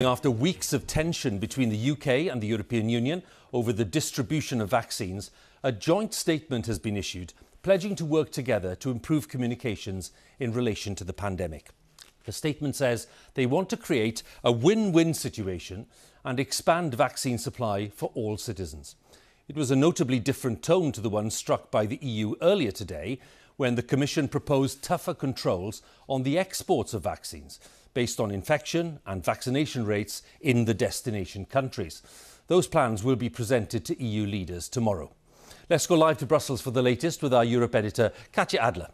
After weeks of tension between the UK and the European Union over the distribution of vaccines, a joint statement has been issued pledging to work together to improve communications in relation to the pandemic. The statement says they want to create a win-win situation and expand vaccine supply for all citizens. It was a notably different tone to the one struck by the EU earlier today, when the Commission proposed tougher controls on the exports of vaccines based on infection and vaccination rates in the destination countries. Those plans will be presented to EU leaders tomorrow. Let's go live to Brussels for the latest with our Europe editor, Katya Adler.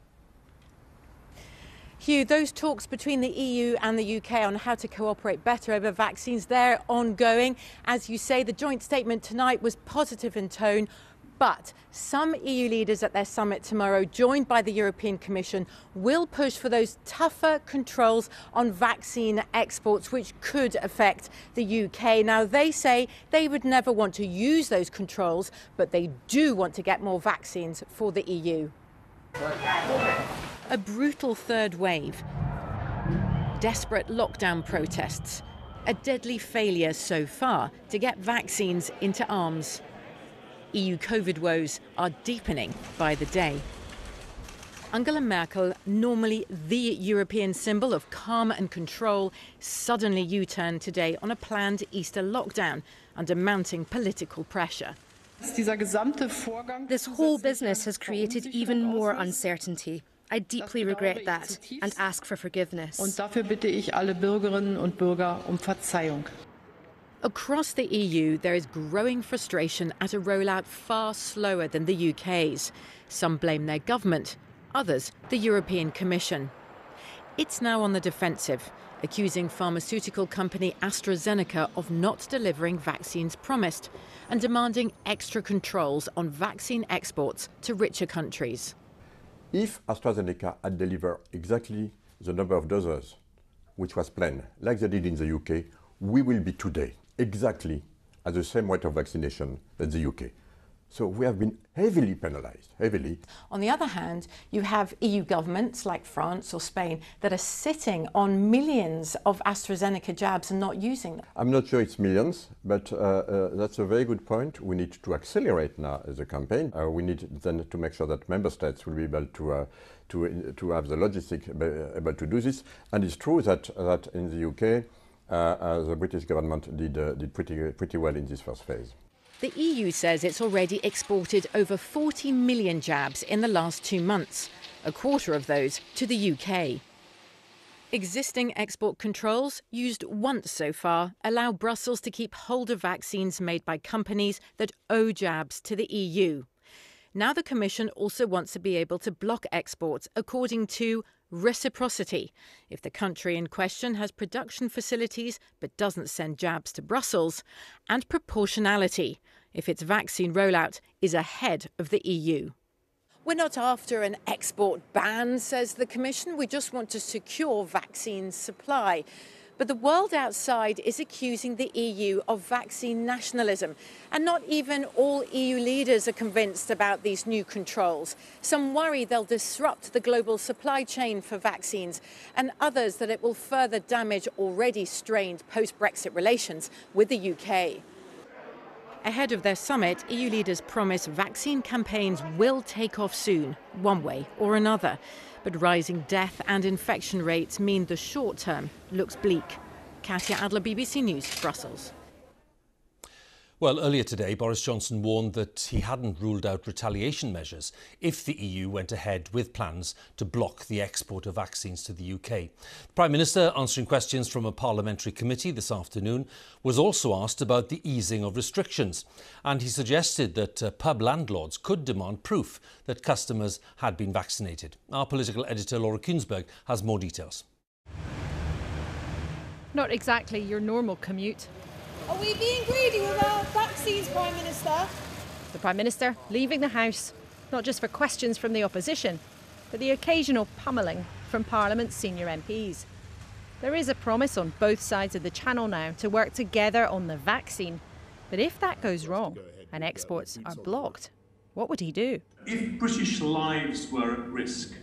Huw, those talks between the EU and the UK on how to cooperate better over vaccines, they're ongoing. As you say, the joint statement tonight was positive in tone. But some EU leaders at their summit tomorrow, joined by the European Commission, will push for those tougher controls on vaccine exports, which could affect the UK. Now, they say they would never want to use those controls, but they do want to get more vaccines for the EU. A brutal third wave, desperate lockdown protests, a deadly failure so far to get vaccines into arms. EU COVID woes are deepening by the day. Angela Merkel, normally the European symbol of calm and control, suddenly U-turned today on a planned Easter lockdown under mounting political pressure. This whole business has created even more uncertainty. I deeply regret that and ask for forgiveness. Across the EU, there is growing frustration at a rollout far slower than the UK's. Some blame their government, others the European Commission. It's now on the defensive, accusing pharmaceutical company AstraZeneca of not delivering vaccines promised and demanding extra controls on vaccine exports to richer countries. If AstraZeneca had delivered exactly the number of doses which was planned, like they did in the UK, we will be today exactly at the same rate of vaccination as the UK. So we have been heavily penalised, heavily. On the other hand, you have EU governments like France or Spain that are sitting on millions of AstraZeneca jabs and not using them. I'm not sure it's millions, but that's a very good point. We need to accelerate now the campaign. We need then to make sure that member states will be able to have the logistics able to do this. And it's true that in the UK, the British government did pretty well in this first phase. The EU says it's already exported over 40 million jabs in the last 2 months, a quarter of those to the UK. Existing export controls, used once so far, allow Brussels to keep hold of vaccines made by companies that owe jabs to the EU. Now the Commission also wants to be able to block exports according to reciprocity. If the country in question has production facilities but doesn't send jabs to Brussels, and proportionality, if its vaccine rollout is ahead of the EU. We're not after an export ban, says the Commission. We just want to secure vaccine supply. But the world outside is accusing the EU of vaccine nationalism. And not even all EU leaders are convinced about these new controls. Some worry they'll disrupt the global supply chain for vaccines, and others that it will further damage already strained post-Brexit relations with the UK. Ahead of their summit, EU leaders promise vaccine campaigns will take off soon, one way or another. But rising death and infection rates mean the short term looks bleak. Katya Adler, BBC News, Brussels. Well, earlier today, Boris Johnson warned that he hadn't ruled out retaliation measures if the EU went ahead with plans to block the export of vaccines to the UK. The Prime Minister, answering questions from a parliamentary committee this afternoon, was also asked about the easing of restrictions. And he suggested that pub landlords could demand proof that customers had been vaccinated. Our political editor, Laura Kuenssberg, has more details. Not exactly your normal commute. Are we being greedy with our vaccines, Prime Minister? The Prime Minister leaving the House, not just for questions from the opposition, but the occasional pummelling from Parliament's senior MPs. There is a promise on both sides of the channel now to work together on the vaccine. But if that goes wrong and exports are blocked, what would he do? If British lives were at risk,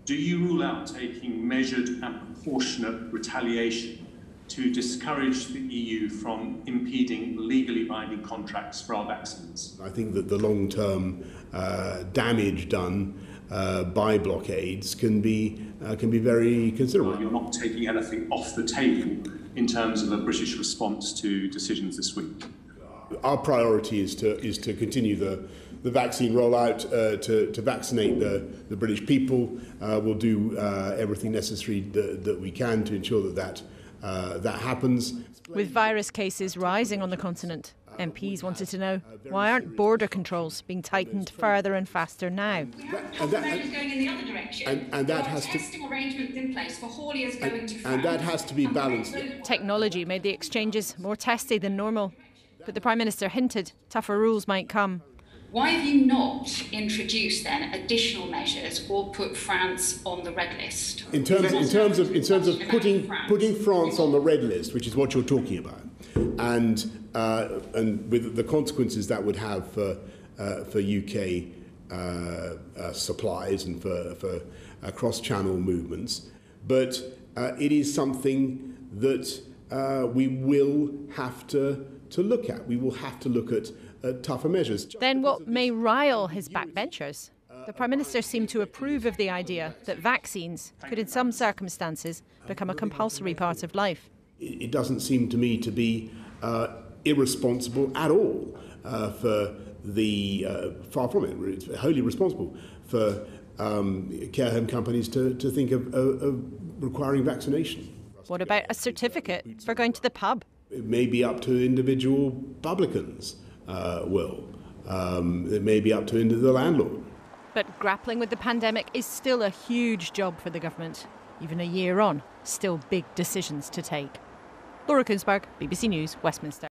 do you rule out taking measured and proportionate retaliation to discourage the EU from impeding legally binding contracts for our vaccines. I think that the long-term damage done by blockades can be very considerable. You're not taking anything off the table in terms of a British response to decisions this week. Our priority is to continue the vaccine rollout, to vaccinate the British people. We'll do everything necessary that we can to ensure that happens. With virus cases rising on the continent, MPs wanted to know, why aren't border controls being tightened further and faster now? And that has testing arrangements in place for hauliers going to France. And that has to be balanced. Technology made the exchanges more testy than normal, but the Prime Minister hinted tougher rules might come. Why have you not introduced then additional measures or put France on the red list? In terms of putting France on the red list, which is what you're talking about, and with the consequences that would have for UK supplies and for cross-channel movements, but it is something that we will have to look at. We will have to look at tougher measures. Then what may rile his backbenchers? The Prime Minister seemed to approve of the idea that vaccines could in some circumstances become a compulsory part of life. It doesn't seem to me to be irresponsible at all far from it. It's wholly responsible for care home companies to think of requiring vaccination. What about a certificate for going to the pub? It may be up to individual publicans. It may be up to the landlord. But grappling with the pandemic is still a huge job for the government. Even a year on, still big decisions to take. Laura Kuenssberg, BBC News, Westminster.